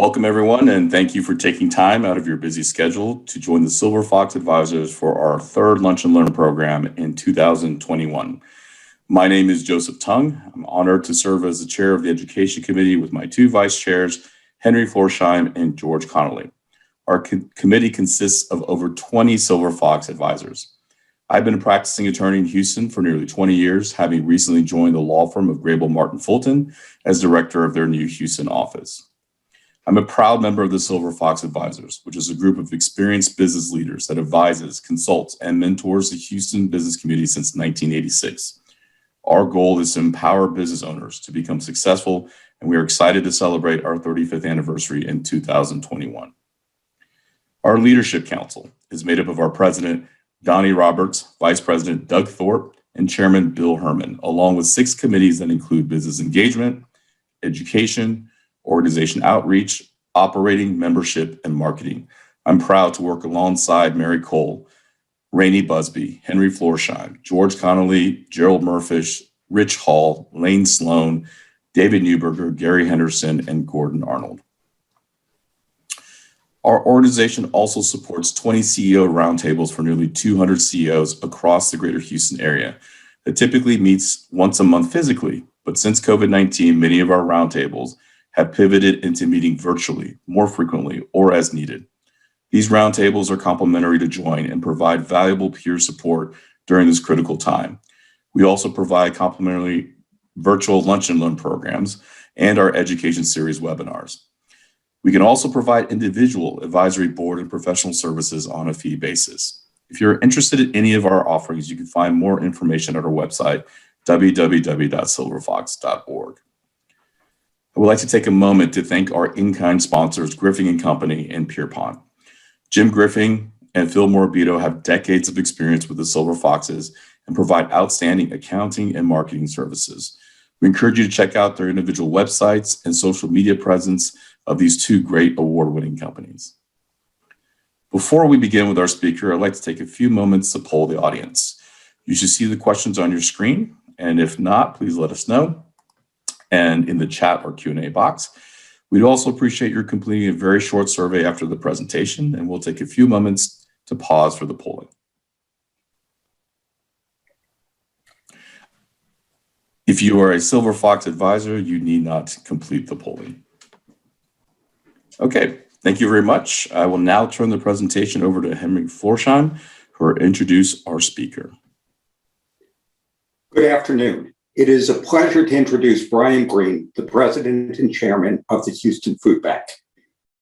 Welcome, everyone, and thank you for taking time out of your busy schedule to join the Silver Fox Advisors for our third Lunch and Learn program in 2021. My name is Joseph Tung. I'm honored to serve as the chair of the Education Committee with my two vice chairs, Henry Florsheim and George Connolly. Our committee consists of over 20 Silver Fox advisors. I've been a practicing attorney in Houston for nearly 20 years, having recently joined the law firm of Grable Martin Fulton as director of their new Houston office. I'm a proud member of the Silver Fox Advisors, which is a group of experienced business leaders that advises, consults, and mentors the Houston business community since 1986. Our goal is to empower business owners to become successful, and we are excited to celebrate our 35th anniversary in 2021. Our Leadership Council is made up of our president, Donnie Roberts, vice president, Doug Thorpe, and chairman, Bill Herman, along with 6 committees that include business engagement, education, organization outreach, operating, membership, and marketing. I'm proud to work alongside Mary Cole, Rainey Busby, Henry Florsheim, George Connolly, Gerald Murfish, Rich Hall, Lane Sloan, David Newberger, Gary Henderson, and Gordon Arnold. Our organization also supports 20 CEO roundtables for nearly 200 CEOs across the greater Houston area. It typically meets once a month physically, but since COVID-19, many of our roundtables have pivoted into meeting virtually, more frequently, or as needed. These roundtables are complimentary to join and provide valuable peer support during this critical time. We also provide complimentary virtual lunch and learn programs and our education series webinars. We can also provide individual advisory board and professional services on a fee basis. If you're interested in any of our offerings, you can find more information at our website, www.silverfox.org. I would like to take a moment to thank our in-kind sponsors, Griffing & Company and Pierpont. Jim Griffing and Phil Morabito have decades of experience with the Silver Foxes and provide outstanding accounting and marketing services. We encourage you to check out their individual websites and social media presence of these two great award-winning companies. Before we begin with our speaker, I'd like to take a few moments to poll the audience. You should see the questions on your screen, and if not, please let us know. And in the chat or Q&A box. We'd also appreciate your completing a very short survey after the presentation, and we'll take a few moments to pause for the polling. If you are a Silver Fox advisor, you need not complete the polling. Okay, thank you very much. I will now turn the presentation over to Henry Florsheim, who will introduce our speaker. Good afternoon. It is a pleasure to introduce Brian Green, the president and chairman of the Houston Food Bank.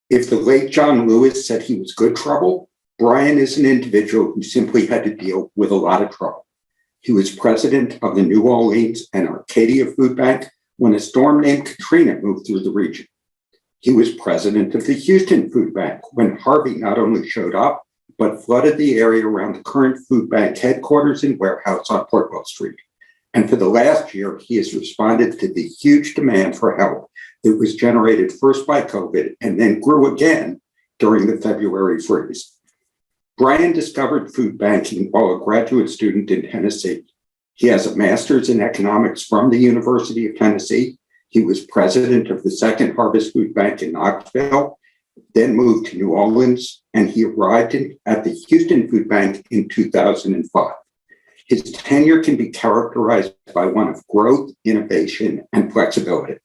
If the late John Lewis said he was good trouble, Brian is an individual who simply had to deal with a lot of trouble. He was president of the New Orleans and Arcadia Food Bank when a storm named Katrina moved through the region. He was president of the Houston Food Bank when Harvey not only showed up, but flooded the area around the current food bank headquarters and warehouse on Portwell Street. And for the last year, he has responded to the huge demand for help that was generated first by COVID and then grew again during the February freeze. Brian discovered food banking while a graduate student in Tennessee. He has a master's in economics from the University of Tennessee. He was president of the Second Harvest Food Bank in Knoxville, then moved to New Orleans, and he arrived at the Houston Food Bank in 2005. His tenure can be characterized by one of growth, innovation, and flexibility.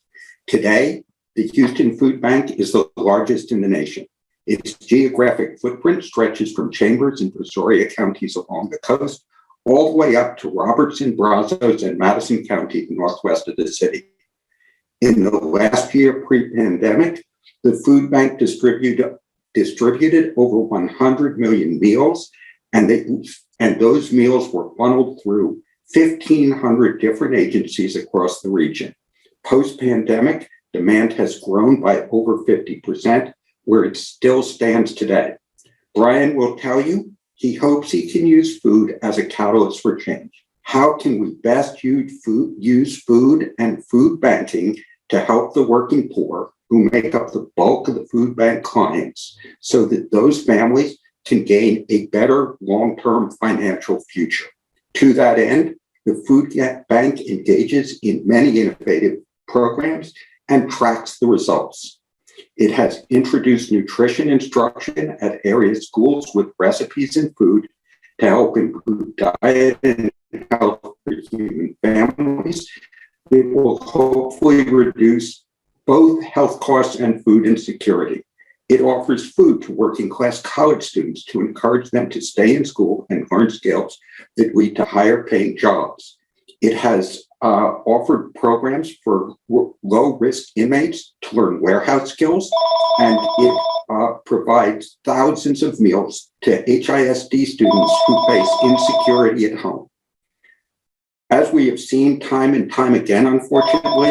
Today, the Houston Food Bank is the largest in the nation. Its geographic footprint stretches from Chambers and Brazoria counties along the coast, all the way up to Robertson, Brazos, and Madison County, northwest of the city. In the last year pre-pandemic, the food bank distributed over 100 million meals, and those meals were funneled through 1,500 different agencies across the region. Post-pandemic, demand has grown by over 50%, where it still stands today. Brian will tell you he hopes he can use food as a catalyst for change. How can we best use food and food banking to help the working poor who make up the bulk of the food bank clients so that those families can gain a better long-term financial future? To that end, the food bank engages in many innovative programs and tracks the results. It has introduced nutrition instruction at area schools with recipes and food to help improve diet and health for human families. It will hopefully reduce both health costs and food insecurity. It offers food to working class college students to encourage them to stay in school and learn skills that lead to higher paying jobs. It has offered programs for low risk inmates to learn warehouse skills, and it provides thousands of meals to HISD students who face insecurity at home. As we have seen time and time again, unfortunately,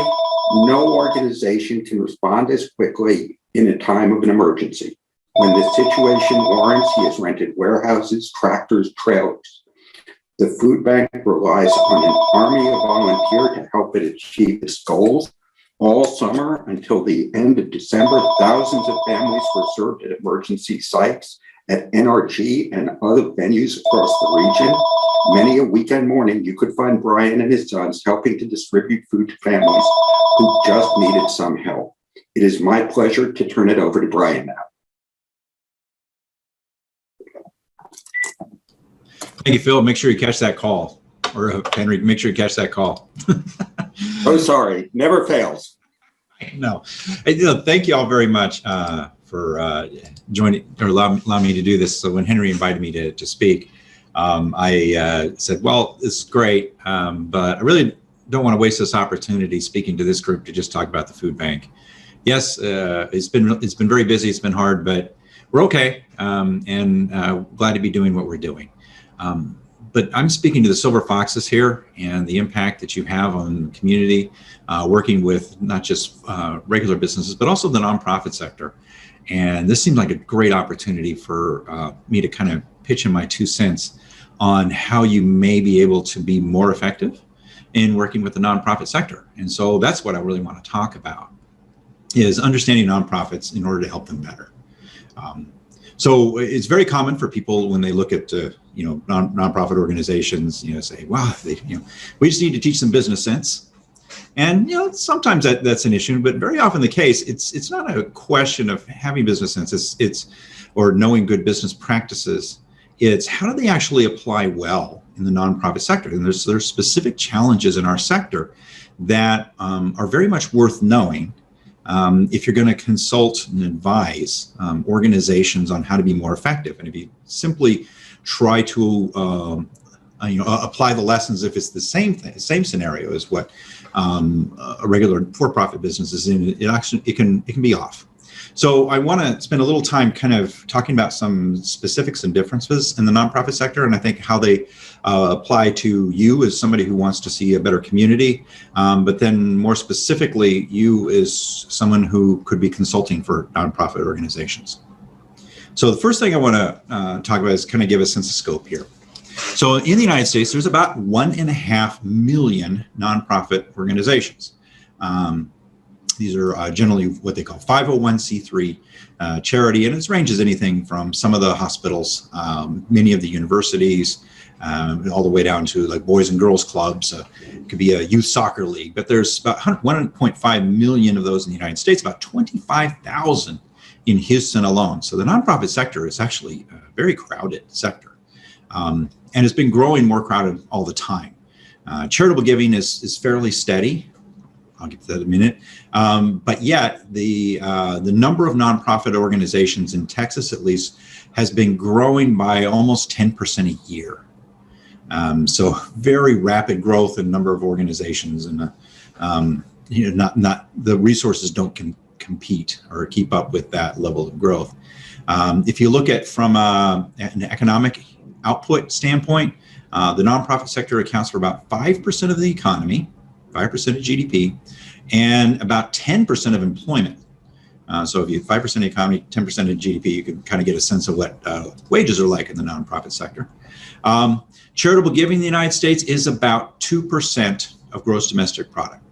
no organization can respond as quickly in a time of an emergency. When the situation warrants, he has rented warehouses, tractors, trailers. The food bank relies on an army of volunteers to help it achieve its goals. All summer until the end of December, thousands of families were served at emergency sites, at NRG and other venues across the region. Many a weekend morning, you could find Brian and his sons helping to distribute food to families who just needed some help. It is my pleasure to turn it over to Brian now. Thank you, Phil. Make sure you catch that call. Or Henry, make sure you catch that call. Oh, sorry. Never fails. No. Thank you all very much for joining or allow me to do this. So when Henry invited me to speak, I said, well, this is great, but I really don't want to waste this opportunity speaking to this group to just talk about the food bank. Yes, it's been very busy. It's been hard, but we're okay, and glad to be doing what we're doing. But I'm speaking to the Silver Foxes here and the impact that you have on the community, working with not just regular businesses, but also the nonprofit sector. And this seemed like a great opportunity for me to kind of pitch in my 2 cents on how you may be able to be more effective in working with the nonprofit sector. And so that's what I really want to talk about, is understanding nonprofits in order to help them better. So it's very common for people when they look at nonprofit organizations, say, wow, we just need to teach them business sense. And sometimes that's an issue, but very often the case, it's not a question of having business sense, it's or knowing good business practices. It's how do they actually apply well in the nonprofit sector? And there's specific challenges in our sector that are very much worth knowing if you're going to consult and advise organizations on how to be more effective. And if you simply try to apply the lessons, if it's the same scenario as what a regular for-profit business is in, it can be off. So I want to spend a little time kind of talking about some specifics and differences in the nonprofit sector, and I think how they apply to you as somebody who wants to see a better community, but then more specifically, you as someone who could be consulting for nonprofit organizations. So the first thing I want to talk about is kind of give a sense of scope here. So in the United States, there's about 1.5 million nonprofit organizations. These are generally what they call 501c3 charity, and it ranges anything from some of the hospitals, many of the universities, all the way down to like boys and girls clubs. It could be a youth soccer league, but there's about 1.5 million of those in the United States, about 25,000 in Houston alone. So the nonprofit sector is actually a very crowded sector, and it's been growing more crowded all the time. Charitable giving is fairly steady. I'll get to that in a minute. But yet the number of nonprofit organizations in Texas, at least, has been growing by almost 10% a year. So very rapid growth in number of organizations, and not the resources don't compete or keep up with that level of growth. If you look at from an economic output standpoint, the nonprofit sector accounts for about 5% of the economy, 5% of GDP, and about 10% of employment. So if you have 5% of the economy, 10% of GDP, you can kind of get a sense of what wages are like in the nonprofit sector. Charitable giving in the United States is about 2% of gross domestic product.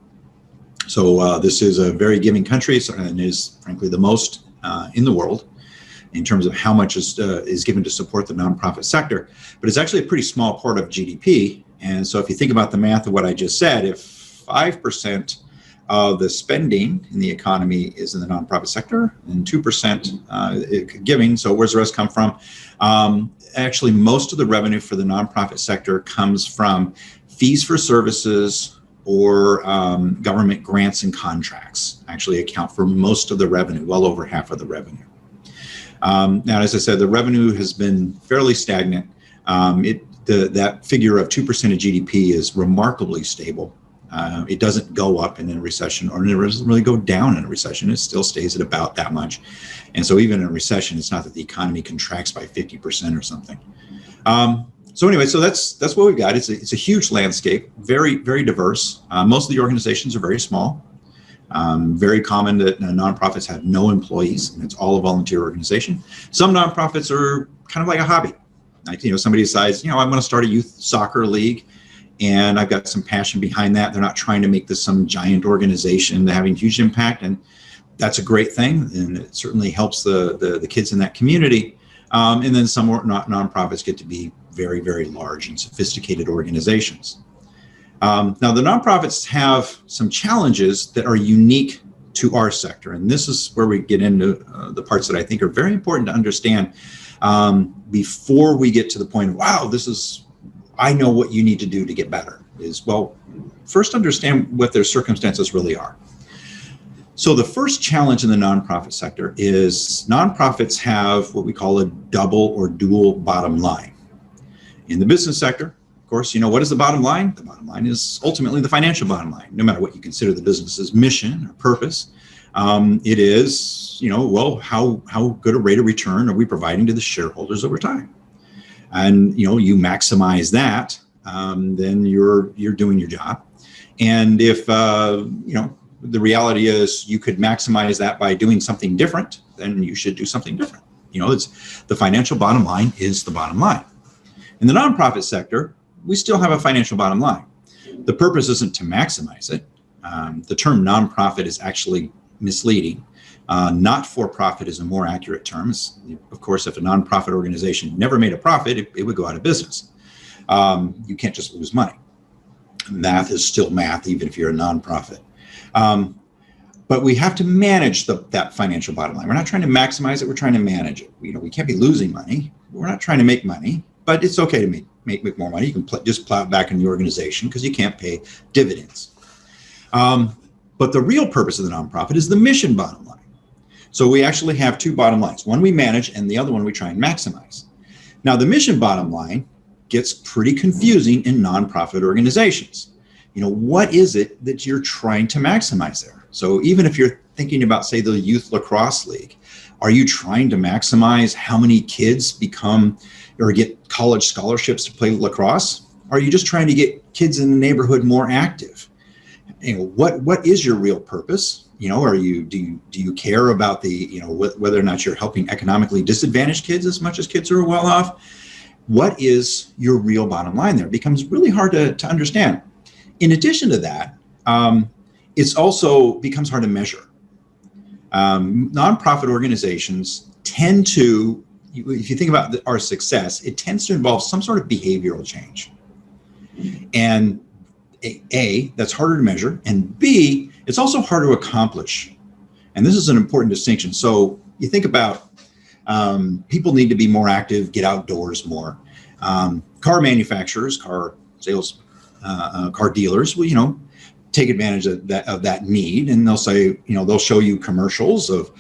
So this is a very giving country, and is frankly the most in the world in terms of how much is given to support the nonprofit sector. But it's actually a pretty small part of GDP. And so if you think about the math of what I just said, if 5% of the spending in the economy is in the nonprofit sector, and 2% giving. So where's the rest come from? Actually, most of the revenue for the nonprofit sector comes from fees for services or government grants and contracts. Actually account for most of the revenue, well over half of the revenue. Now, as I said, the revenue has been fairly stagnant. That figure of 2% of GDP is remarkably stable. It doesn't go up in a recession, or it doesn't really go down in a recession. It still stays at about that much. And so even in a recession, it's not that the economy contracts by 50% or something. So anyway, so that's what we've got. It's a huge landscape, very, very diverse. Most of the organizations are very small. Very common that nonprofits have no employees, and it's all a volunteer organization. Some nonprofits are kind of like a hobby. Like, somebody decides, I'm going to start a youth soccer league, and I've got some passion behind that. They're not trying to make this some giant organization having huge impact, and that's a great thing, and it certainly helps the kids in that community. And then some nonprofits get to be very, very large and sophisticated organizations. Now, the nonprofits have some challenges that are unique to our sector, and this is where we get into the parts that I think are very important to understand before we get to the point of, wow, I know what you need to do to get better. Well, first understand what their circumstances really are. So the first challenge in the nonprofit sector is nonprofits have what we call a double or dual bottom line. In the business sector, of course, what is the bottom line? The bottom line is ultimately the financial bottom line, no matter what you consider the business's mission or purpose. It is, how good a rate of return are we providing to the shareholders over time? And, you maximize that, then you're doing your job. And if, the reality is you could maximize that by doing something different, then you should do something different. It's the financial bottom line is the bottom line. In the nonprofit sector, we still have a financial bottom line. The purpose isn't to maximize it. The term nonprofit is actually misleading. Not-for-profit is a more accurate term. Of course, if a nonprofit organization never made a profit, it would go out of business. You can't just lose money. Math is still math, even if you're a nonprofit. But we have to manage that financial bottom line. We're not trying to maximize it. We're trying to manage it. We can't be losing money. We're not trying to make money, but it's okay to make more money. You can just plow it back in the organization because you can't pay dividends. But the real purpose of the nonprofit is the mission bottom line. So we actually have two bottom lines. One we manage and the other one we try and maximize. Now, the mission bottom line gets pretty confusing in nonprofit organizations. What is it that you're trying to maximize there? So even if you're thinking about, say, the Youth Lacrosse League, are you trying to maximize how many kids become or get college scholarships to play lacrosse? Or are you just trying to get kids in the neighborhood more active? What is your real purpose? Do you care about whether or not you're helping economically disadvantaged kids as much as kids who are well off? What is your real bottom line there? It becomes really hard to understand. In addition to that, it's also becomes hard to measure. Nonprofit organizations tend to, if you think about our success, it tends to involve some sort of behavioral change. And A, that's harder to measure, and B, it's also hard to accomplish. And this is an important distinction. So you think about people need to be more active, get outdoors more. Car manufacturers, car sales, car dealers will, take advantage of that need, and they'll say, they'll show you commercials of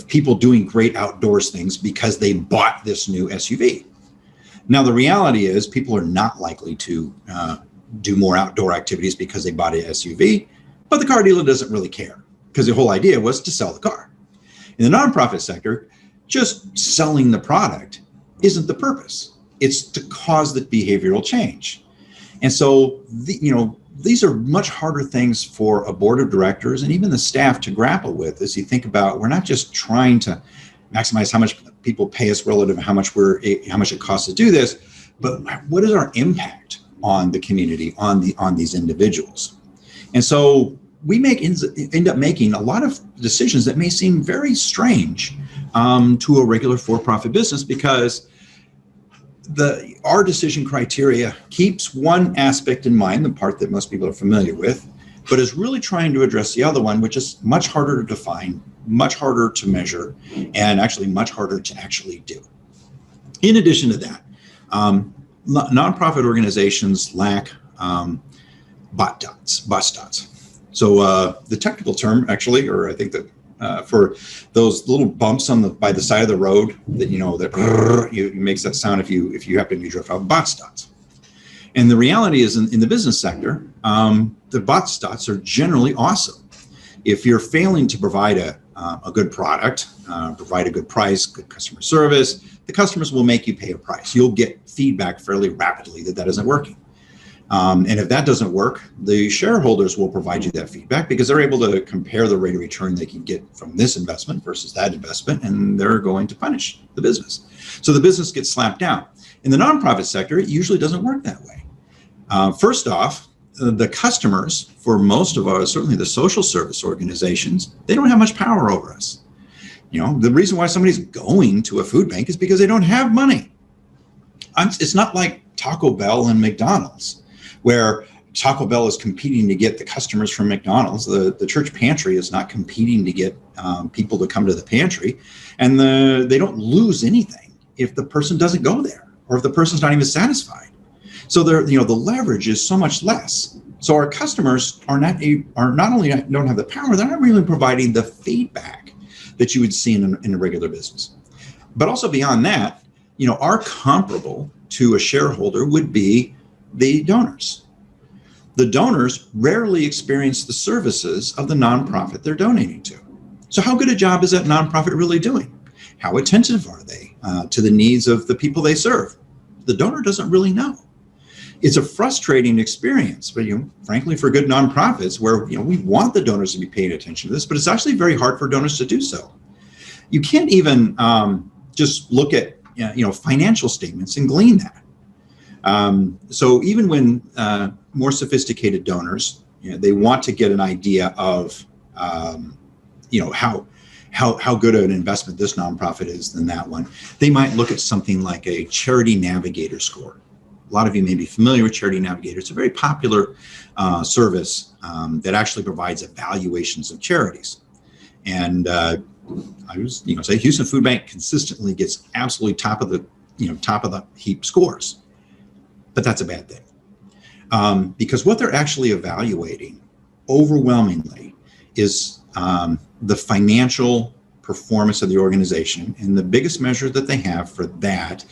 people doing great outdoors things because they bought this new SUV. Now, the reality is people are not likely to do more outdoor activities because they bought an SUV, but the car dealer doesn't really care because the whole idea was to sell the car. In the nonprofit sector, just selling the product isn't the purpose. It's to cause the behavioral change. And so, these are much harder things for a board of directors and even the staff to grapple with as you think about, we're not just trying to maximize how much people pay us relative to how much it costs to do this, but what is our impact on the community, on these individuals? And so we end up making a lot of decisions that may seem very strange to a regular for-profit business, because our decision criteria keeps one aspect in mind, the part that most people are familiar with. but is really trying to address the other one, which is much harder to define, much harder to measure, and actually much harder to actually do. In addition to that, nonprofit organizations lack bus dots. So the technical term, actually, or I think that for those little bumps by the side of the road that that it makes that sound if you happen to be drift off, bus dots. And the reality is, in the business sector, the bus dots are generally awesome. If you're failing to provide a good product, provide a good price, good customer service, the customers will make you pay a price. You'll get feedback fairly rapidly that isn't working. And if that doesn't work, the shareholders will provide you that feedback because they're able to compare the rate of return they can get from this investment versus that investment, and they're going to punish the business. So the business gets slapped down. In the nonprofit sector, it usually doesn't work that way. First off, the customers for most of us, certainly the social service organizations, they don't have much power over us. The reason why somebody's going to a food bank is because they don't have money. It's not like Taco Bell and McDonald's, where Taco Bell is competing to get the customers from McDonald's. The church pantry is not competing to get people to come to the pantry, and they don't lose anything if the person doesn't go there or if the person's not even satisfied. So the leverage is so much less. So our customers are not only don't have the power, they're not really providing the feedback that you would see in a regular business. But also beyond that, our comparable to a shareholder would be the donors. The donors rarely experience the services of the nonprofit they're donating to. So how good a job is that nonprofit really doing? How attentive are they to the needs of the people they serve? The donor doesn't really know. It's a frustrating experience, but frankly, for good nonprofits where we want the donors to be paying attention to this, but it's actually very hard for donors to do so. You can't even just look at financial statements and glean that. So even when more sophisticated donors, they want to get an idea of how good an investment this nonprofit is than that one, they might look at something like a Charity Navigator score. A lot of you may be familiar with Charity Navigator. It's a very popular service that actually provides evaluations of charities. And I was, say Houston Food Bank consistently gets absolutely top of the heap scores, but that's a bad thing because what they're actually evaluating overwhelmingly is the financial performance of the organization, and the biggest measure that they have for that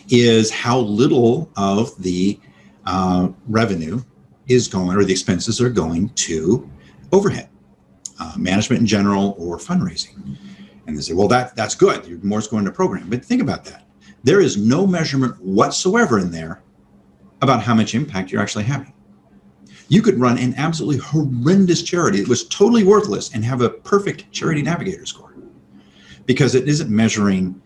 is how little of the revenue is going, or the expenses are going to overhead, management in general, or fundraising. And they say, well, that's good. More is going to program. But think about that. There is no measurement whatsoever in there about how much impact you're actually having. You could run an absolutely horrendous charity that was totally worthless and have a perfect Charity Navigator score because it isn't measuring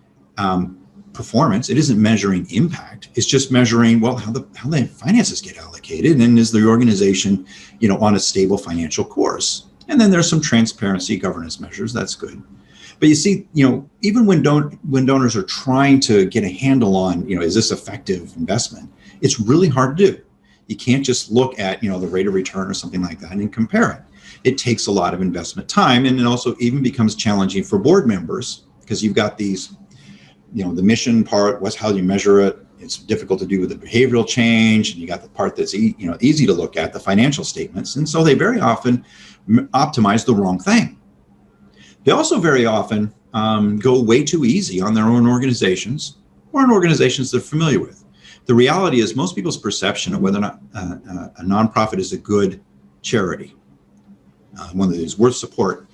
performance. It isn't measuring impact. It's just measuring, well, how the finances get allocated, and is the organization, on a stable financial course. And then there's some transparency governance measures. That's good. But you see, even when donors are trying to get a handle on, is this effective investment, it's really hard to do. You can't just look at, the rate of return or something like that and compare it. It takes a lot of investment time, and it also even becomes challenging for board members because you've got these, the mission part, what's how you measure it. It's difficult to do with the behavioral change, and you got the part that's easy to look at, the financial statements, and so they very often optimize the wrong thing. They also very often go way too easy on their own organizations or on organizations they're familiar with. The reality is most people's perception of whether or not a nonprofit is a good charity, one that is worth support,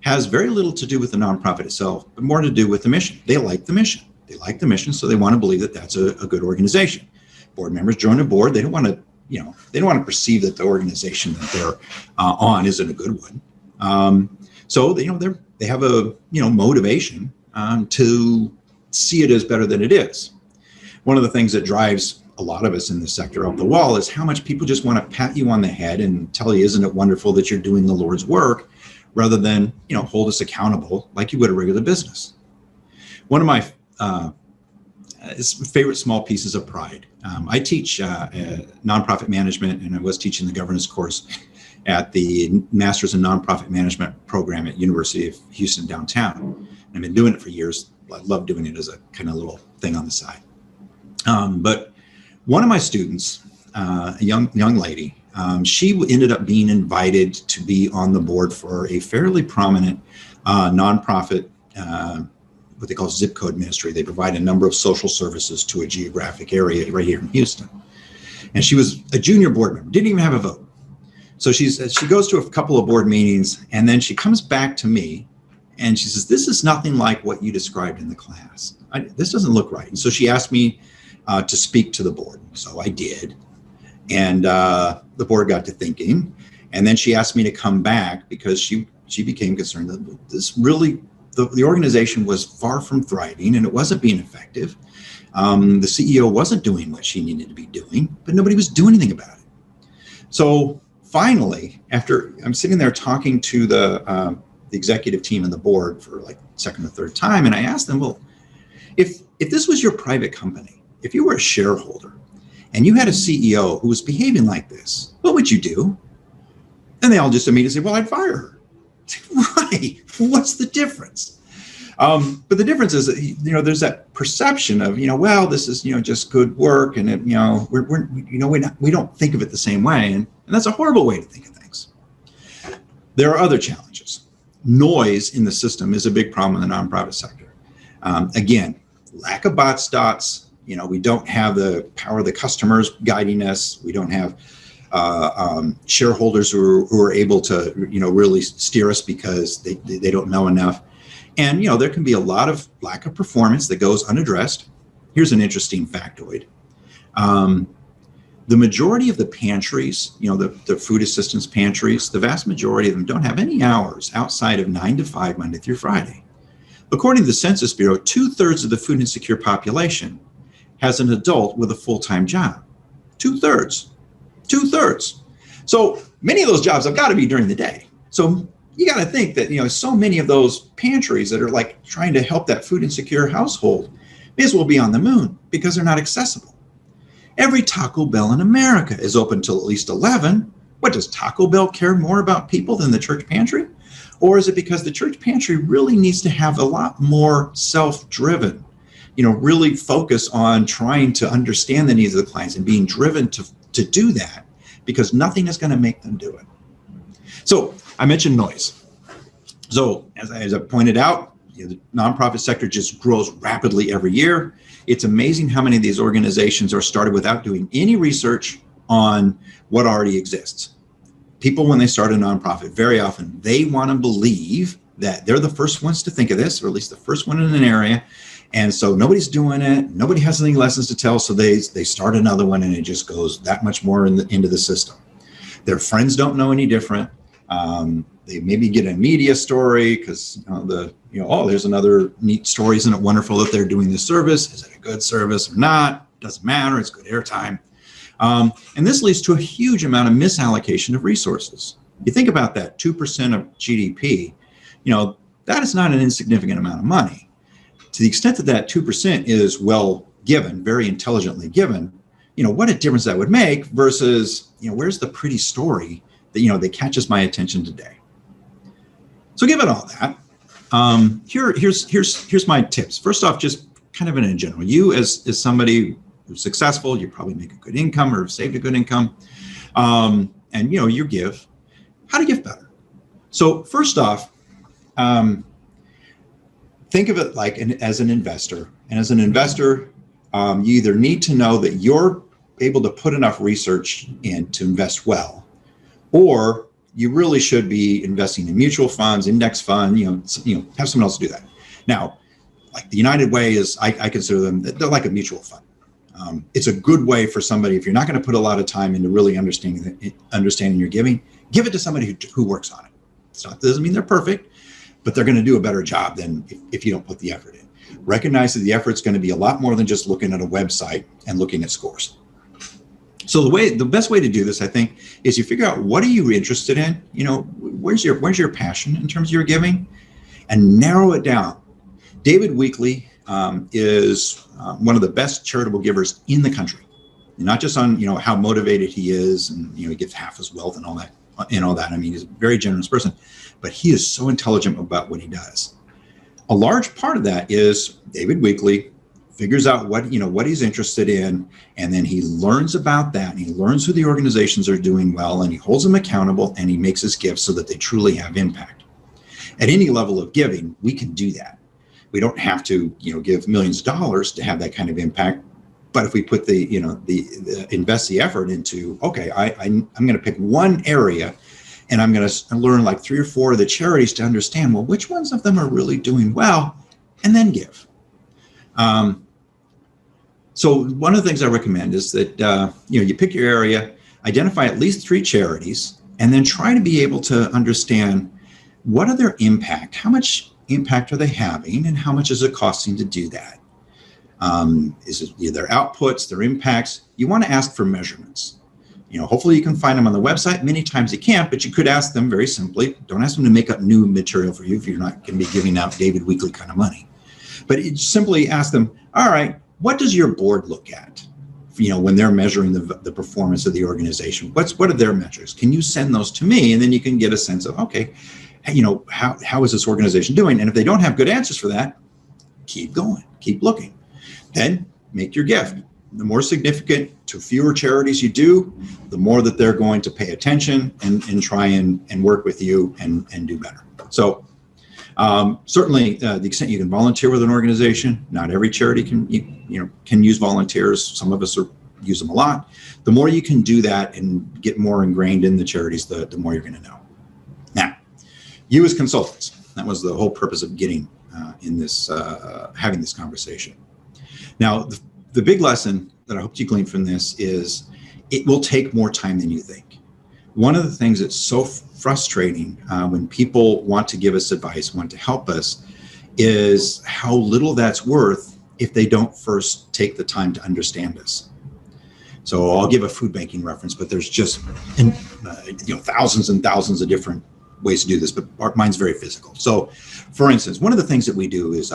has very little to do with the nonprofit itself, but more to do with the mission. They like the mission. They like the mission, so they want to believe that that's a good organization. Board members join a board. They don't want to, they don't want to perceive that the organization that they're on isn't a good one. So they have a motivation to see it as better than it is. One of the things that drives a lot of us in the sector up the wall is how much people just want to pat you on the head and tell you, isn't it wonderful that you're doing the Lord's work, rather than hold us accountable like you would a regular business. One of my favorite small pieces of pride. I teach nonprofit management, and I was teaching the governance course at the Masters in Nonprofit Management program at University of Houston downtown. I've been doing it for years. I love doing it as a kind of little thing on the side. But one of my students, a young lady, she ended up being invited to be on the board for a fairly prominent nonprofit, what they call zip code ministry. They provide a number of social services to a geographic area right here in Houston. And she was a junior board member, didn't even have a vote. So she goes to a couple of board meetings, and then she comes back to me and she says, "This is nothing like what you described in the class. This doesn't look right." And so she asked me to speak to the board. So I did. And the board got to thinking. And then she asked me to come back because she became concerned that this really, the organization was far from thriving and it wasn't being effective. The CEO wasn't doing what she needed to be doing, but nobody was doing anything about it. So finally, after I'm sitting there talking to the executive team and the board for like second or third time, and I asked them, well, if this was your private company, if you were a shareholder and you had a CEO who was behaving like this, what would you do? And they all just immediately say, well, I'd fire her. Right. What's the difference? But the difference is that, there's that perception of, well, this is, just good work. And, we don't think of it the same way. And that's a horrible way to think of things. There are other challenges. Noise in the system is a big problem in the nonprofit sector. Again, lack of bot dots. We don't have the power of the customers guiding us. We don't have shareholders who are able to, really steer us because they don't know enough. And, there can be a lot of lack of performance that goes unaddressed. Here's an interesting factoid. The majority of the pantries, the food assistance pantries, the vast majority of them don't have any hours outside of 9 to 5, Monday through Friday. According to the Census Bureau, 2/3 of the food insecure population has an adult with a full-time job. 2/3. So many of those jobs have got to be during the day. So you got to think that, so many of those pantries that are like trying to help that food insecure household may as well be on the moon because they're not accessible. Every Taco Bell in America is open till at least 11. What, does Taco Bell care more about people than the church pantry? Or is it because the church pantry really needs to have a lot more self-driven, really focus on trying to understand the needs of the clients and being driven to do that, because nothing is going to make them do it. So I mentioned noise. So as I pointed out, the nonprofit sector just grows rapidly every year. It's amazing how many of these organizations are started without doing any research on what already exists. People, when they start a nonprofit, very often they want to believe that they're the first ones to think of this, or at least the first one in an area. And so nobody's doing it. Nobody has any lessons to tell. So they start another one, and it just goes that much more into the system. Their friends don't know any different. They maybe get a media story because there's another neat story. Isn't it wonderful that they're doing this service? Is it a good service or not? Doesn't matter. It's good airtime. And this leads to a huge amount of misallocation of resources. You think about that 2% of GDP, that is not an insignificant amount of money. To the extent that 2% is well given, very intelligently given, what a difference that would make versus, where's the pretty story that catches my attention today. So given all that, here's my tips. First off, just kind of in general, you as somebody who's successful, you probably make a good income or have saved a good income, and you give. How to give better? So first off, think of it like as an investor, and as an investor, you either need to know that you're able to put enough research in to invest well, or you really should be investing in mutual funds, index fund, have someone else do that. Now, like the United Way is, I consider them, they're like a mutual fund. It's a good way for somebody, if you're not going to put a lot of time into really understanding your giving, give it to somebody who works on it. Doesn't mean they're perfect, but they're going to do a better job than if you don't put the effort in. Recognize that the effort's going to be a lot more than just looking at a website and looking at scores. So the best way to do this, I think, is you figure out what are you interested in. Where's your passion in terms of your giving, and narrow it down. David Weekley is one of the best charitable givers in the country, and not just on how motivated he is, and he gives half his wealth and all that and all that. I mean, he's a very generous person, but he is so intelligent about what he does. A large part of that is David Weekley figures out what he's interested in, and then he learns about that, and he learns who the organizations are doing well, and he holds them accountable, and he makes his gifts so that they truly have impact. At any level of giving, we can do that. We don't have to, give millions of dollars to have that kind of impact. But if we put invest the effort into, okay, I'm going to pick one area, and I'm going to learn like 3 or 4 of the charities to understand, well, which ones of them are really doing well, and then give. So one of the things I recommend is that, you pick your area, identify at least 3 charities, and then try to be able to understand what are their impact, how much impact are they having, and how much is it costing to do that? Is it their outputs, their impacts? You want to ask for measurements. Hopefully you can find them on the website. Many times you can't, but you could ask them very simply. Don't ask them to make up new material for you if you're not going to be giving out David Weekley kind of money. But simply ask them, all right, what does your board look at? When they're measuring the performance of the organization, what are their metrics? Can you send those to me? And then you can get a sense of, okay, how is this organization doing? And if they don't have good answers for that, keep going, keep looking. Then make your gift. The more significant to fewer charities you do, the more that they're going to pay attention and try and work with you and do better. So certainly the extent you can volunteer with an organization, not every charity can use volunteers. Some of us use them a lot. The more you can do that and get more ingrained in the charities, the more you're going to know. Now, you as consultants, that was the whole purpose of getting in this, having this conversation. Now, the big lesson that I hope you glean from this is it will take more time than you think. One of the things that's so frustrating when people want to give us advice, want to help us, is how little that's worth if they don't first take the time to understand us. So I'll give a food banking reference, but there's just thousands and thousands of different ways to do this, but mine's very physical. So for instance, one of the things that we do is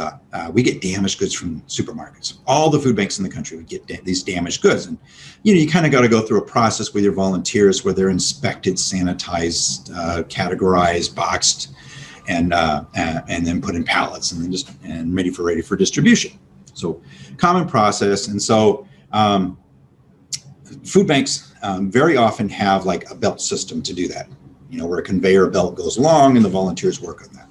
we get damaged goods from supermarkets. All the food banks in the country would get these damaged goods. And you kind of got to go through a process with your volunteers where they're inspected, sanitized, categorized, boxed, and then put in pallets and ready for distribution. So common process. And so food banks very often have like a belt system to do that, where a conveyor belt goes along and the volunteers work on that.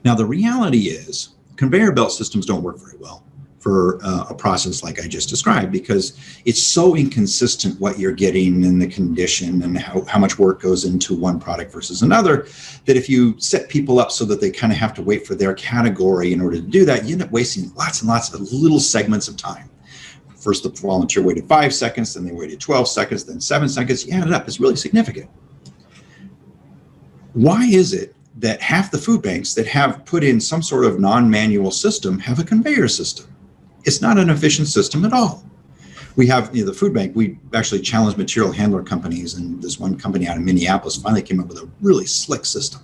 Now, the reality is conveyor belt systems don't work very well for a process like I just described, because it's so inconsistent what you're getting and the condition and how much work goes into one product versus another, that if you set people up so that they kind of have to wait for their category in order to do that, you end up wasting lots and lots of little segments of time. First, the volunteer waited 5 seconds, then they waited 12 seconds, then 7 seconds. You add it up, it's really significant. Why is it that half the food banks that have put in some sort of non-manual system have a conveyor system? It's not an efficient system at all. We have the food bank, we actually challenged material handler companies, and this one company out of Minneapolis finally came up with a really slick system.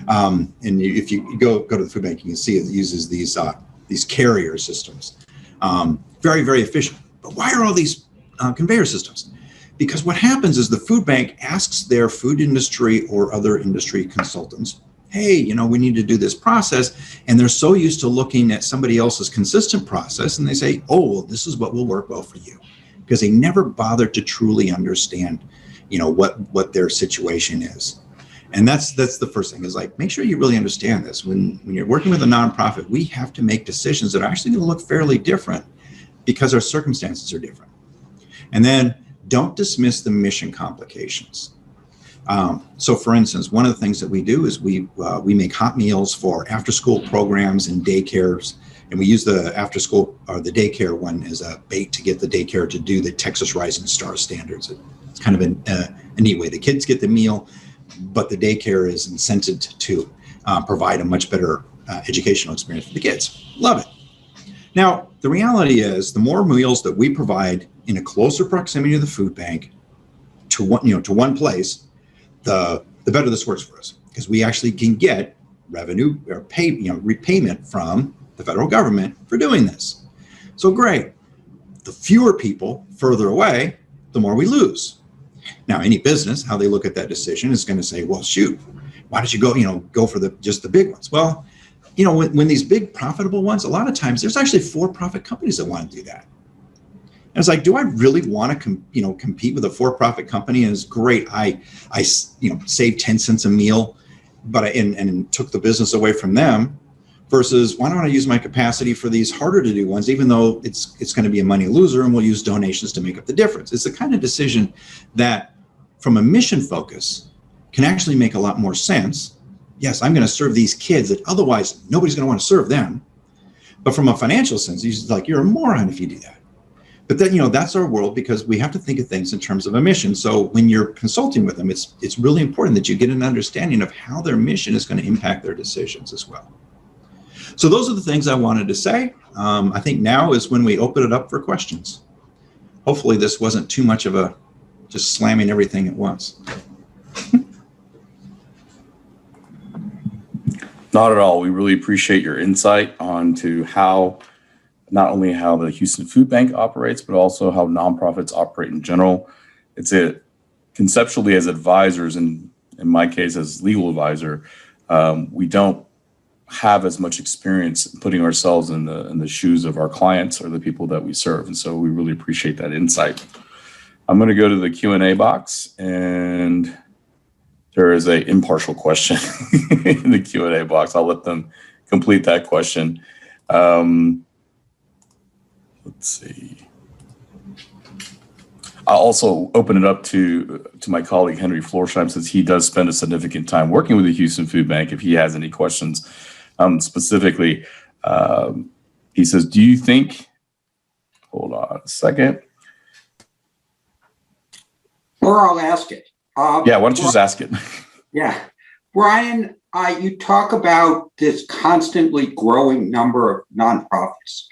And if you go to the food bank, you can see it uses these carrier systems. Very, very efficient. But why are all these conveyor systems? Because what happens is the food bank asks their food industry or other industry consultants, hey, we need to do this process. And they're so used to looking at somebody else's consistent process, and they say, oh, well, this is what will work well for you. Because they never bothered to truly understand, what their situation is. And that's the first thing, is like, make sure you really understand this. When you're working with a nonprofit, we have to make decisions that are actually going to look fairly different because our circumstances are different. And then don't dismiss the mission complications. So for instance, one of the things that we do is we make hot meals for after school programs and daycares. And we use the after school or the daycare one as a bait to get the daycare to do the Texas Rising Star standards. It's kind of a neat way. The kids get the meal, but the daycare is incented to provide a much better educational experience for the kids. Love it. Now, the reality is the more meals that we provide in a closer proximity to the food bank to one place, the better this works for us, because we actually can get revenue or repayment from the federal government for doing this. So great. The fewer people further away, the more we lose. Now, any business, how they look at that decision is going to say, well, shoot, why don't you go for just the big ones? Well, when these big profitable ones, a lot of times there's actually for-profit companies that want to do that. And it's like, do I really want to compete with a for-profit company? And it's great. I saved 10 cents a meal, but and took the business away from them, versus why don't I use my capacity for these harder to do ones, even though it's going to be a money loser, and we'll use donations to make up the difference. It's the kind of decision that from a mission focus can actually make a lot more sense. Yes, I'm going to serve these kids that otherwise nobody's going to want to serve them. But from a financial sense, you're a moron if you do that. But then, that's our world, because we have to think of things in terms of a mission. So when you're consulting with them, it's really important that you get an understanding of how their mission is going to impact their decisions as well. So those are the things I wanted to say. I think now is when we open it up for questions. Hopefully this wasn't too much of just slamming everything at once. Not at all. We really appreciate your insight onto not only how the Houston Food Bank operates, but also how nonprofits operate in general. Conceptually, as advisors, and in my case as legal advisor, we don't have as much experience putting ourselves in the shoes of our clients or the people that we serve. And so we really appreciate that insight. I'm going to go to the Q&A box, and there is an impartial question in the Q&A box. I'll let them complete that question. Let's see. I'll also open it up to my colleague, Henry Florsheim, since he does spend a significant time working with the Houston Food Bank, if he has any questions. Specifically, he says, do you think, hold on a second. Or I'll ask it. Yeah, why don't you just ask it? Yeah. Brian, you talk about this constantly growing number of nonprofits.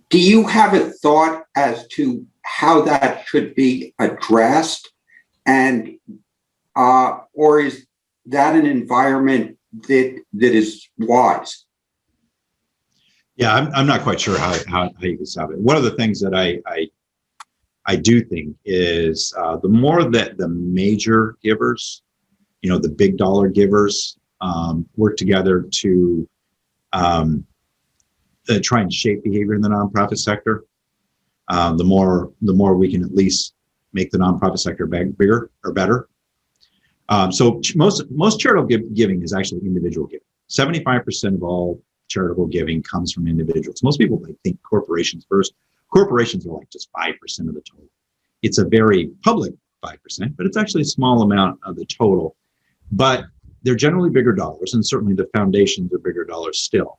Do you have a thought as to how that should be addressed? And or is that an environment that is wise? Yeah, I'm not quite sure how you can stop it. One of the things that I do think is the more that the major givers, the big dollar givers, work together to try and shape behavior in the nonprofit sector, the more we can at least make the nonprofit sector bigger or better. So most charitable giving is actually individual giving. 75% of all charitable giving comes from individuals. Most people think corporations first. Corporations are like just 5% of the total. It's a very public 5%, but it's actually a small amount of the total. But they're generally bigger dollars, and certainly the foundations are bigger dollars still.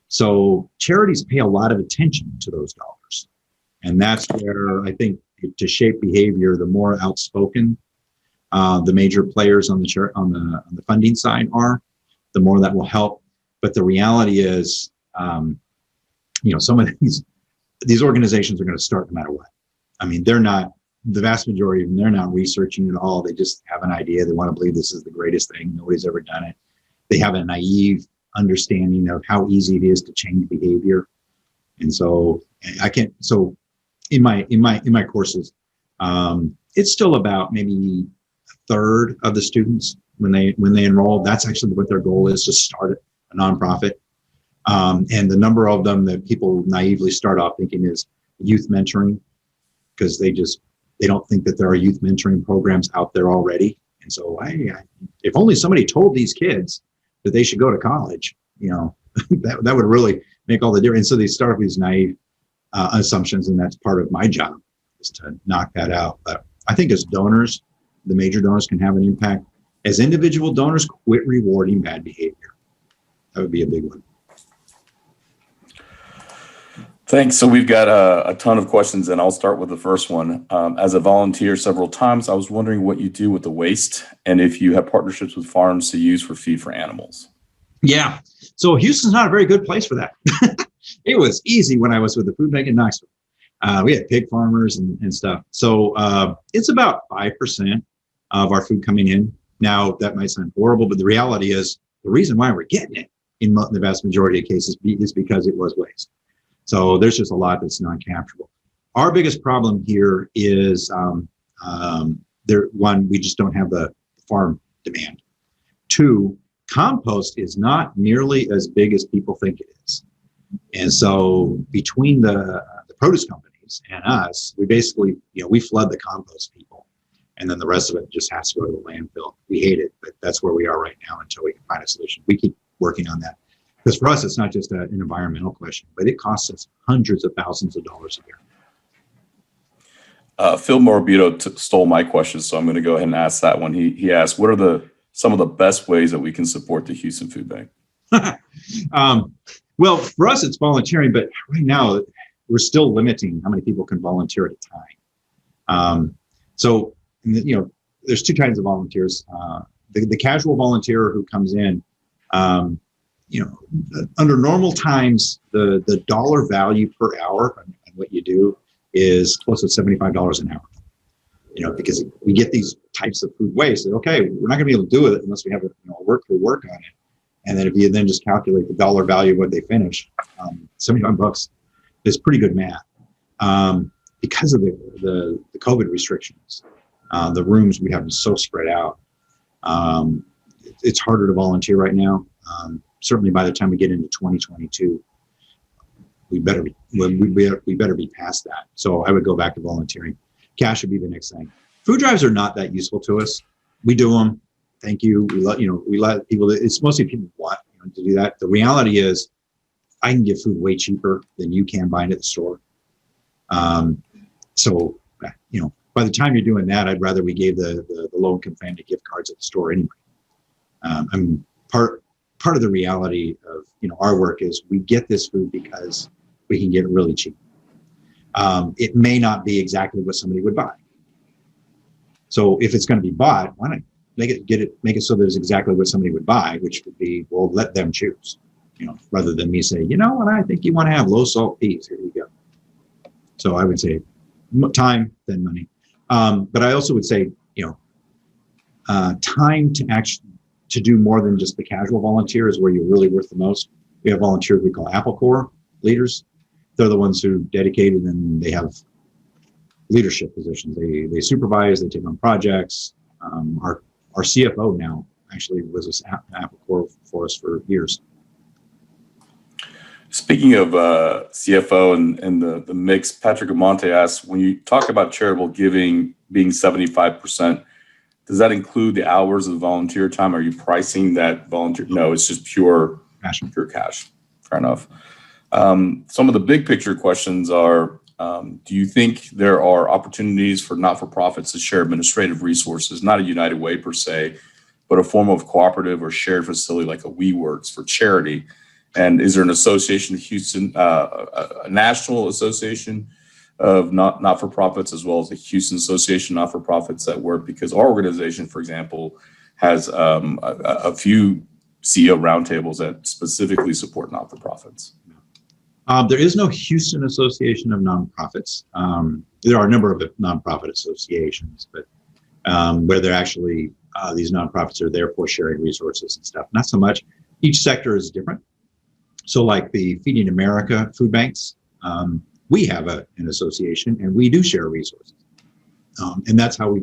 So charities pay a lot of attention to those dollars. And that's where I think to shape behavior, the more outspoken the major players on the funding side are, the more that will help. But the reality is, some of these organizations are going to start no matter what. I mean, the vast majority of them, they're not researching at all. They just have an idea. They want to believe this is the greatest thing. Nobody's ever done it. They have a naive understanding of how easy it is to change behavior. And so so in my courses, it's still about maybe a third of the students when they enroll. That's actually what their goal is, to start a nonprofit. And the number of them that people naively start off thinking is youth mentoring, because they don't think that there are youth mentoring programs out there already. And so if only somebody told these kids that they should go to college, that would really make all the difference. So they start with these naive assumptions, and that's part of my job, is to knock that out. But I think as donors, the major donors can have an impact. As individual donors, quit rewarding bad behavior. That would be a big one. Thanks. So we've got a ton of questions, and I'll start with the first one. As a volunteer several times, I was wondering what you do with the waste, and if you have partnerships with farms to use for feed for animals. Yeah. So Houston's not a very good place for that. It was easy when I was with the food bank in Knoxville. We had pig farmers and stuff. So it's about 5% of our food coming in. Now, that might sound horrible, but the reality is the reason why we're getting it in the vast majority of cases is because it was waste. So there's just a lot that's non-capturable. Our biggest problem here is one, we just don't have the farm demand. Two, compost is not nearly as big as people think it is. And so between the produce companies and us, we basically, we flood the compost people. And then the rest of it just has to go to the landfill. We hate it, but that's where we are right now until we can find a solution. We keep working on that. Because for us, it's not just an environmental question, but it costs us hundreds of thousands of dollars a year. Phil Morabito stole my question, so I'm going to go ahead and ask that one. He asked, what are some of the best ways that we can support the Houston Food Bank? Well, for us, it's volunteering, but right now we're still limiting how many people can volunteer at a time. So, there's two kinds of volunteers. The casual volunteer who comes in, under normal times, the dollar value per hour on what you do is close to $75 an hour. Because we get these types of food waste. Okay, we're not going to be able to do it unless we have a work on it. And then if you then just calculate the dollar value of what they finish, $75 is pretty good math. Because of the COVID restrictions, the rooms we have so spread out. It's harder to volunteer right now. Certainly by the time we get into 2022, we better be past that. So I would go back to volunteering. Cash would be the next thing. Food drives are not that useful to us. We do them. Thank you. We let people. It's mostly people want to do that. The reality is, I can get food way cheaper than you can buying at the store. So by the time you're doing that, I'd rather we gave the low-income family gift cards at the store anyway. Part of the reality of our work is we get this food because we can get it really cheap. It may not be exactly what somebody would buy. So if it's going to be bought, why not make it so that it's exactly what somebody would buy, which would be, well, let them choose, rather than me say, what I think you want to have low salt peas. Here you go. So I would say time, then money. But I also would say, time to do more than just the casual volunteer is where you're really worth the most. We have volunteers we call Apple Corps leaders. They're the ones who dedicated and they have leadership positions. They supervise, they take on projects. Our CFO now actually was an Apple Corps for us for years. Speaking of CFO and the mix, Patrick Amonte asks, when you talk about charitable giving being 75%, does that include the hours of volunteer time? Are you pricing that volunteer? No, it's just pure cash. Fair enough. Some of the big picture questions are, do you think there are opportunities for not-for-profits to share administrative resources, not a United Way per se, but a form of cooperative or shared facility like a WeWorks for charity? And is there an association, Houston, a national association of not-for-profits, as well as the Houston Association of Not-for-Profits that work? Because our organization, for example, has a few CEO roundtables that specifically support not-for-profits. There is no Houston Association of Nonprofits. There are a number of nonprofit associations, but where they're actually, these nonprofits are there for sharing resources and stuff. Not so much. Each sector is different. So like the Feeding America food banks, we have an association and we do share resources. And that's how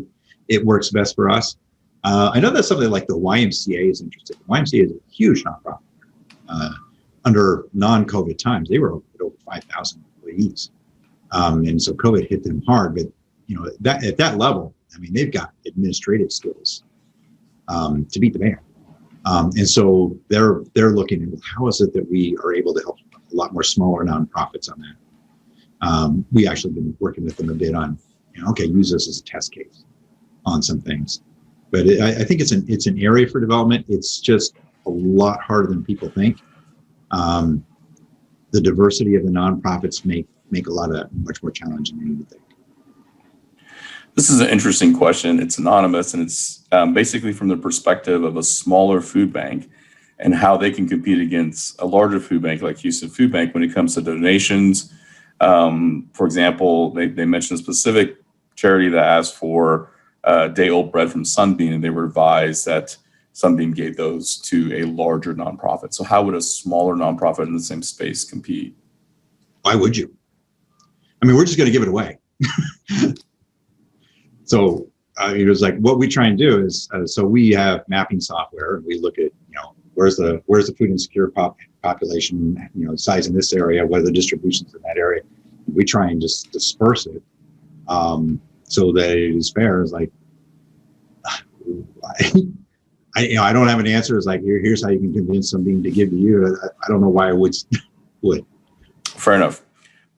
it works best for us. I know that something like the YMCA is interested. The YMCA is a huge nonprofit. Under non-COVID times, they were at over 5,000 employees. And so COVID hit them hard, but at that level, they've got administrative skills to beat the band. And so they're looking at how is it that we are able to help a lot more smaller nonprofits on that. We actually been working with them a bit on, use this as a test case on some things. But I think it's an area for development. It's just a lot harder than people think. The diversity of the nonprofits make a lot of that much more challenging than you would think. This is an interesting question. It's anonymous, and it's basically from the perspective of a smaller food bank and how they can compete against a larger food bank like Houston Food Bank when it comes to donations. For example, they mentioned a specific charity that asked for day-old bread from Sunbeam, and they were advised that Sunbeam gave those to a larger nonprofit. So how would a smaller nonprofit in the same space compete? Why would you? We're just going to give it away. So it was like, what we try and do is, so we have mapping software, and we look at, where's the food insecure population, size in this area, what are the distributions in that area. We try and just disperse it so that it is fair. It's like, I don't have an answer. It's like, here's how you can convince something to give to you. I don't know why I would. Fair enough.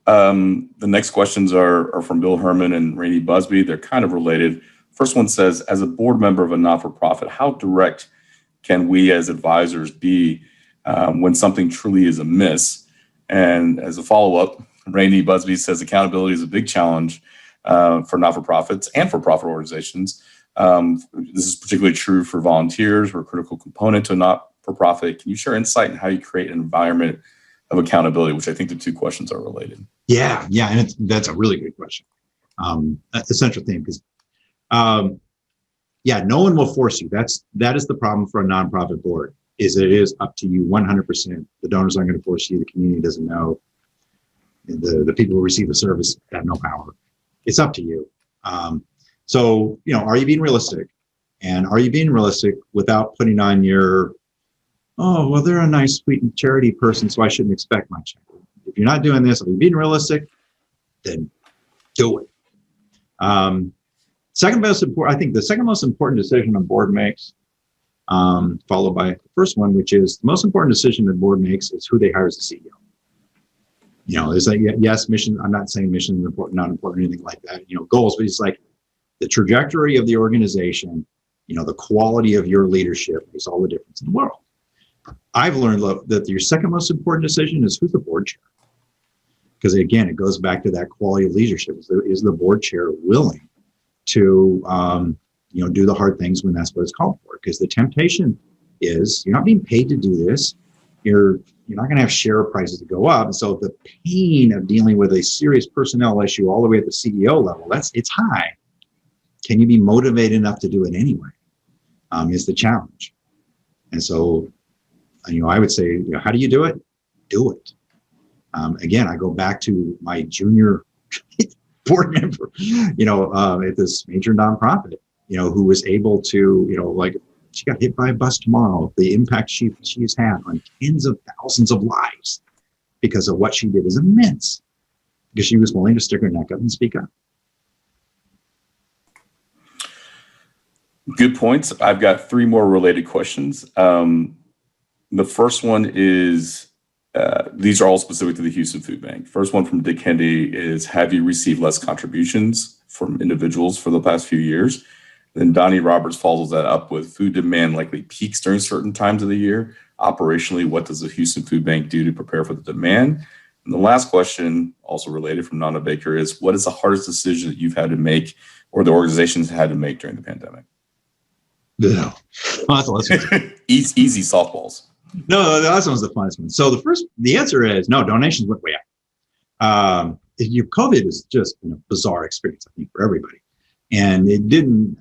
The next questions are from Bill Herman and Rainey Busby. They're kind of related. First one says, as a board member of a not-for-profit, how direct can we as advisors be when something truly is amiss? And as a follow-up, Rainey Busby says accountability is a big challenge for not-for-profits and for-profit organizations. This is particularly true for volunteers. We're a critical component to a not-for-profit. Can you share insight in how you create an environment of accountability, which I think the two questions are related? Yeah, and that's a really good question. Essential theme, because no one will force you. That is the problem for a nonprofit board, is it is up to you 100%. The donors aren't going to force you. The community doesn't know. The people who receive the service have no power. It's up to you. So, are you being realistic? And are you being realistic without putting on your, oh, well, they're a nice, sweet charity person, so I shouldn't expect much. If you're not doing this, are you being realistic? Then do it. Second most important, I think the second most important decision a board makes, followed by the first one, which is the most important decision the board makes is who they hire as the CEO. It's like, yes, mission. I'm not saying mission is important, not important, anything like that. Goals, but it's like the trajectory of the organization. The quality of your leadership makes all the difference in the world. I've learned that your second most important decision is who's the board chair. Because again, it goes back to that quality of leadership. Is the board chair willing to do the hard things when that's what it's called for? Because the temptation is you're not being paid to do this. You're not going to have share prices to go up. And so the pain of dealing with a serious personnel issue all the way at the CEO level, it's high. Can you be motivated enough to do it anyway? Is the challenge. And so, I would say, how do you do it? Do it. Again, I go back to my junior board member, at this major nonprofit, who was able to, she got hit by a bus tomorrow. The impact she's had on tens of thousands of lives because of what she did is immense, because she was willing to stick her neck up and speak up. Good points. I've got three more related questions. The first one is, these are all specific to the Houston Food Bank. First one from Dick Hendy is, have you received less contributions from individuals for the past few years? Then Donnie Roberts follows that up with, food demand likely peaks during certain times of the year. Operationally, what does the Houston Food Bank do to prepare for the demand? And the last question, also related from Nana Baker, is, what is the hardest decision that you've had to make or the organization's had to make during the pandemic? No. Well, that's Easy softballs. No, the last one was the funnest one. So the answer is no, donations went way up. COVID is just a bizarre experience, I think, for everybody. And it didn't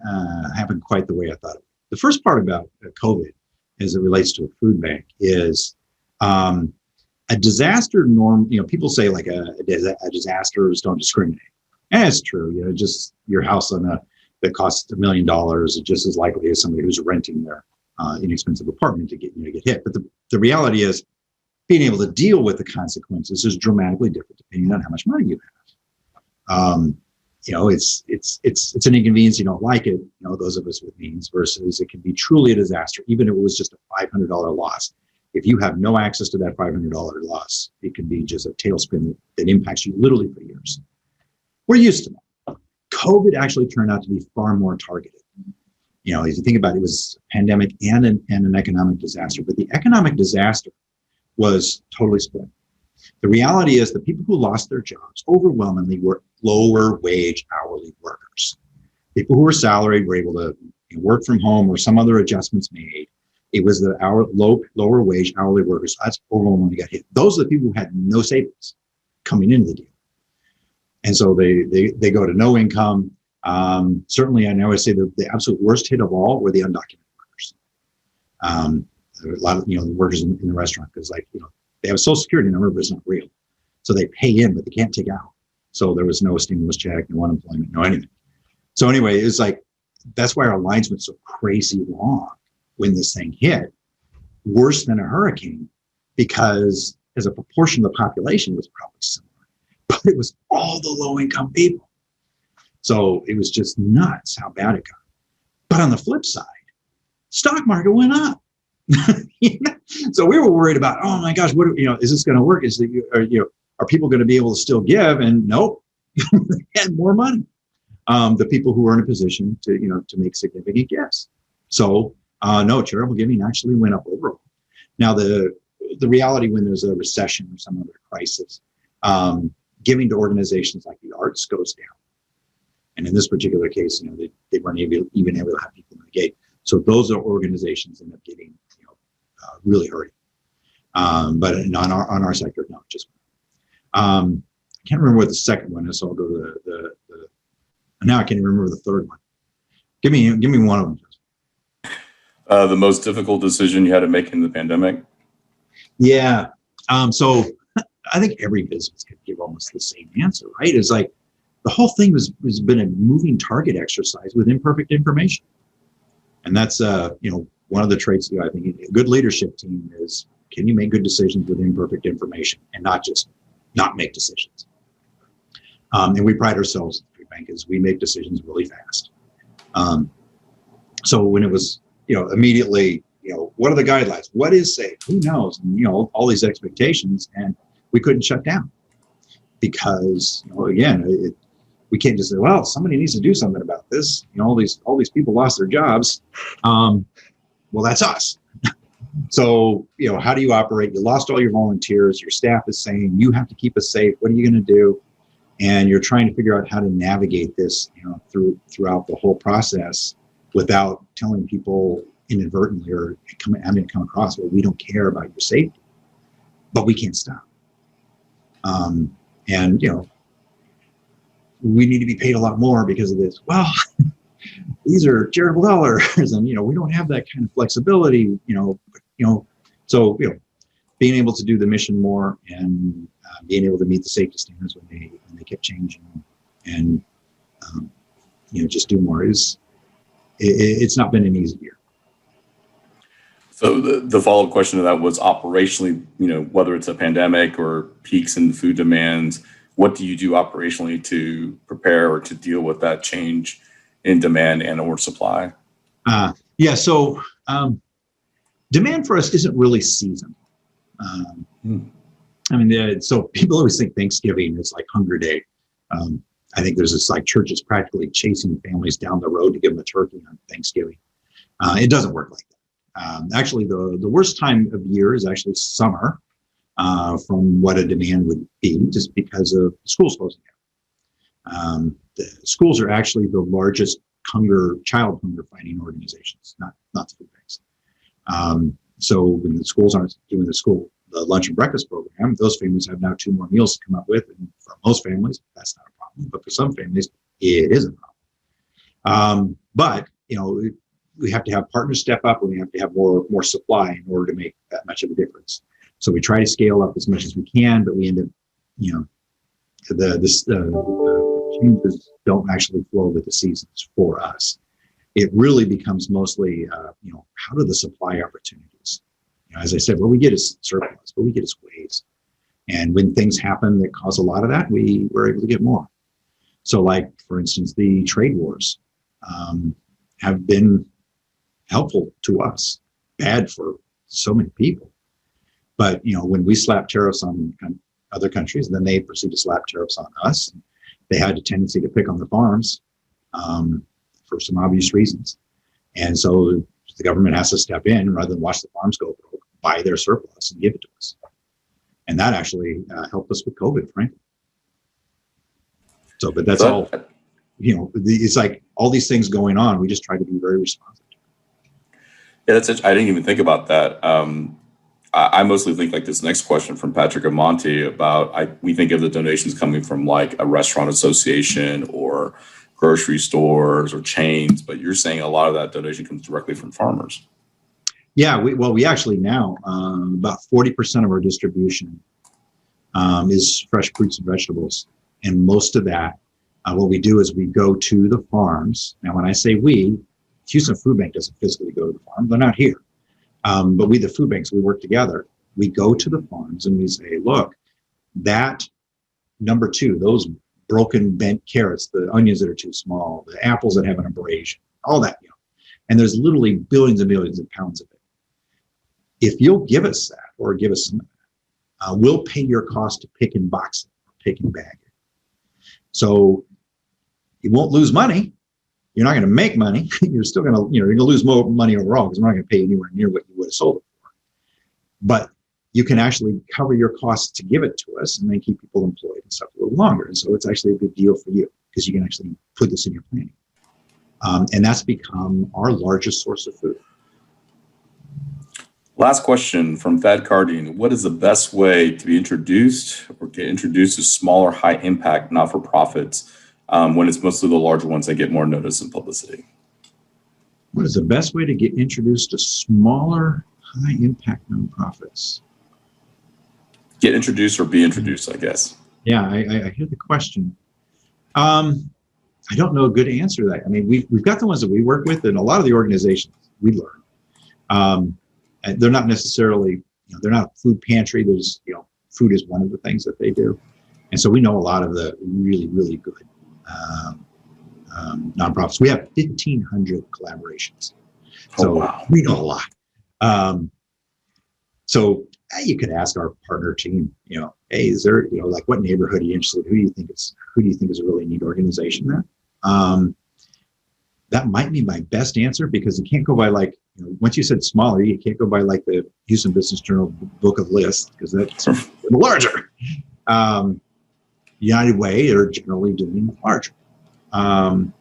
happen quite the way I thought it would. The first part about COVID, as it relates to a food bank, is a disaster norm. People say like a disasters don't discriminate. And it's true. Just your house that costs $1 million is just as likely as somebody who's renting their inexpensive apartment to get hit. But the reality is, being able to deal with the consequences is dramatically different depending on how much money you have. It's an inconvenience. You don't like it. Those of us with means, versus it can be truly a disaster, even if it was just a $500 loss. If you have no access to that $500 loss, it can be just a tailspin that impacts you literally for years. We're used to that. COVID actually turned out to be far more targeted. If you think about it, it was a pandemic and an economic disaster, but the economic disaster was totally split. The reality is the people who lost their jobs overwhelmingly were lower wage hourly workers. People who were salaried were able to work from home or some other adjustments made. It was the lower wage hourly workers that's overwhelmingly got hit. Those are the people who had no savings coming into the deal. And so they go to no income. Certainly, I always say the absolute worst hit of all were the undocumented workers. There were a lot of the workers in the restaurant, because they have a Social Security number, but it's not real. So they pay in, but they can't take out. So there was no stimulus check, no unemployment, no anything. So anyway, it's like that's why our lines went so crazy long when this thing hit, worse than a hurricane, because as a proportion of the population, it was probably similar, but it was all the low-income people. So it was just nuts how bad it got. But on the flip side, stock market went up. So we were worried about, oh my gosh, is this going to work? Are people going to be able to still give? And nope, they had more money. The people who were in a position to make significant gifts. So no, charitable giving actually went up overall. Now the reality when there's a recession or some other crisis, giving to organizations like the arts goes down. And in this particular case, they weren't even able to have people in the gate. So those are organizations end up getting really hurting. But on our sector, no, just I can't remember what the second one is. So I'll go to the now I can't even remember the third one. Give me one of them. The most difficult decision you had to make in the pandemic? Yeah. So I think every business could give almost the same answer, right? It's like the whole thing has been a moving target exercise with imperfect information. And that's, one of the traits that I think a good leadership team is, can you make good decisions with imperfect information and not just not make decisions? And we pride ourselves at Food Bank is we make decisions really fast. So when it was, immediately, what are the guidelines? What is safe? Who knows? And, all these expectations, and we couldn't shut down because, again, we can't just say, well, somebody needs to do something about this. All these people lost their jobs. Well, that's us. So, how do you operate? You lost all your volunteers. Your staff is saying you have to keep us safe. What are you going to do? And you're trying to figure out how to navigate this, throughout the whole process without telling people inadvertently or having to come across, well, we don't care about your safety, but we can't stop. And, we need to be paid a lot more because of this. Well, these are charitable dollars and, we don't have that kind of flexibility, so, being able to do the mission more and being able to meet the safety standards when they kept changing and, just do more it's not been an easy year. So the follow-up question to that was operationally, whether it's a pandemic or peaks in food demands, what do you do operationally to prepare or to deal with that change in demand and or supply? So demand for us isn't really seasonal. So people always think Thanksgiving is like Hunger Day. I think there's this like churches practically chasing families down the road to give them a turkey on Thanksgiving. It doesn't work like that. Actually, the worst time of year is actually summer from what a demand would be, just because of schools closing down. The schools are actually the largest child hunger fighting organizations, not the food banks. So when the schools aren't doing the lunch and breakfast program, those families have now 2 more meals to come up with. And for most families, that's not a problem. But for some families, it is a problem. But, we have to have partners step up and we have to have more supply in order to make that much of a difference. So we try to scale up as much as we can, but we end up, the changes don't actually flow with the seasons for us. It really becomes mostly, how do the supply opportunities? As I said, what we get is surplus, what we get is waste. And when things happen that cause a lot of that, we're able to get more. So like, for instance, the trade wars have been helpful to us, bad for so many people. But, when we slap tariffs on other countries, then they proceed to slap tariffs on us. They had a tendency to pick on the farms for some obvious reasons. And so the government has to step in rather than watch the farms go broke, buy their surplus and give it to us. And that actually helped us with COVID, frankly. So, but that's all, it's like all these things going on. We just try to be very responsive. Yeah, that's it. I didn't even think about that. I mostly think like this next question from Patrick Amonte about, we think of the donations coming from like a restaurant association or grocery stores or chains, but you're saying a lot of that donation comes directly from farmers. Yeah, we actually now, about 40% of our distribution is fresh fruits and vegetables. And most of that What we do is we go to the farms. Now, when I say we, Houston Food Bank doesn't physically go to the farm. They're not here. But we, the food banks, we work together. We go to the farms and we say, look, that number 2, those broken bent carrots, the onions that are too small, the apples that have an abrasion, all that, and there's literally billions and billions of pounds of it. If you'll give us that or give us some of that, we'll pay your cost to pick and box it or pick and bag it. So you won't lose money. You're not going to make money. You're still going to, you're going to lose more money overall because we're not going to pay anywhere near what you would have sold it for. But you can actually cover your costs to give it to us and then keep people employed and stuff a little longer. And so it's actually a good deal for you because you can actually put this in your planning. And that's become our largest source of food. Last question from Thad Cardine. What is the best way to be introduced or get introduced to smaller, high impact, not-for-profits when it's mostly the larger ones that get more notice and publicity? What is the best way to get introduced to smaller, high impact nonprofits? Get introduced or be introduced, I guess. Yeah, I hear the question. I don't know a good answer to that. I mean, we've got the ones that we work with, and a lot of the organizations we learn. And they're not necessarily, they're not a food pantry. There's, food is one of the things that they do. And so we know a lot of the really, really good nonprofits. We have 1,500 collaborations. So wow. We know a lot. So you could ask our partner team, hey, is there, like what neighborhood are you interested in? Who do you think is a really neat organization there? That might be my best answer because you can't go by once you said smaller, you can't go by like the Houston Business Journal book of lists because that's larger. United Way are generally doing larger. One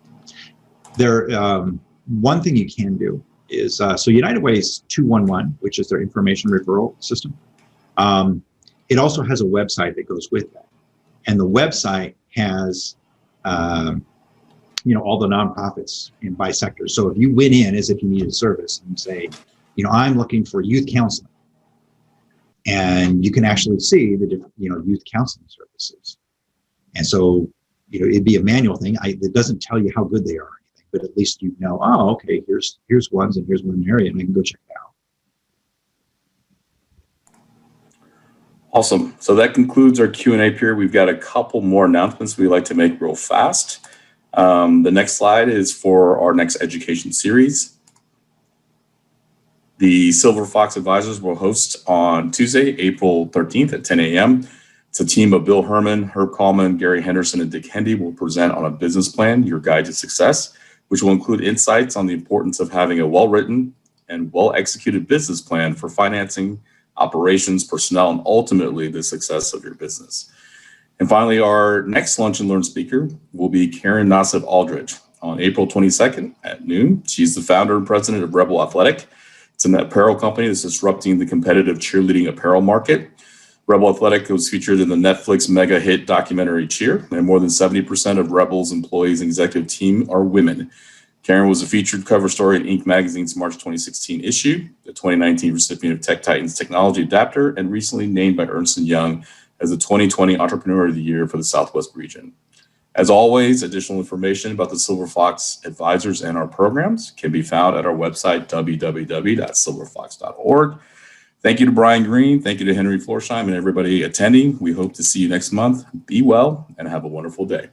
thing you can do is, so United Way is 211, which is their information referral system. It also has a website that goes with that. And the website has, all the nonprofits in by sector. So if you went in as if you needed service and say, I'm looking for youth counseling, and you can actually see the different, youth counseling services. And so, it'd be a manual thing. It doesn't tell you how good they are or anything, but at least okay, here's ones and here's one area, and I can go check it out. Awesome. So that concludes our Q&A period. We've got a couple more announcements we'd like to make real fast. The next slide is for our next education series. The Silver Fox Advisors will host on Tuesday, April 13th at 10 a.m. It's a team of Bill Herman, Herb Kallman, Gary Henderson, and Dick Hendy will present on a business plan, your guide to success, which will include insights on the importance of having a well-written and well-executed business plan for financing, operations, personnel, and ultimately the success of your business. And finally, our next Lunch and Learn speaker will be Karen Nassib Aldridge on April 22nd at noon. She's the founder and president of Rebel Athletic. It's an apparel company that's disrupting the competitive cheerleading apparel market. Rebel Athletic was featured in the Netflix mega hit documentary Cheer, and more than 70% of Rebel's employees and executive team are women. Karen was a featured cover story in Inc. magazine's March 2016 issue, the 2019 recipient of Tech Titans Technology Adapter, and recently named by Ernst & Young as the 2020 Entrepreneur of the Year for the Southwest region. As always, additional information about the Silver Fox Advisors and our programs can be found at our website, www.silverfox.org. Thank you to Brian Green. Thank you to Henry Florsheim and everybody attending. We hope to see you next month. Be well and have a wonderful day.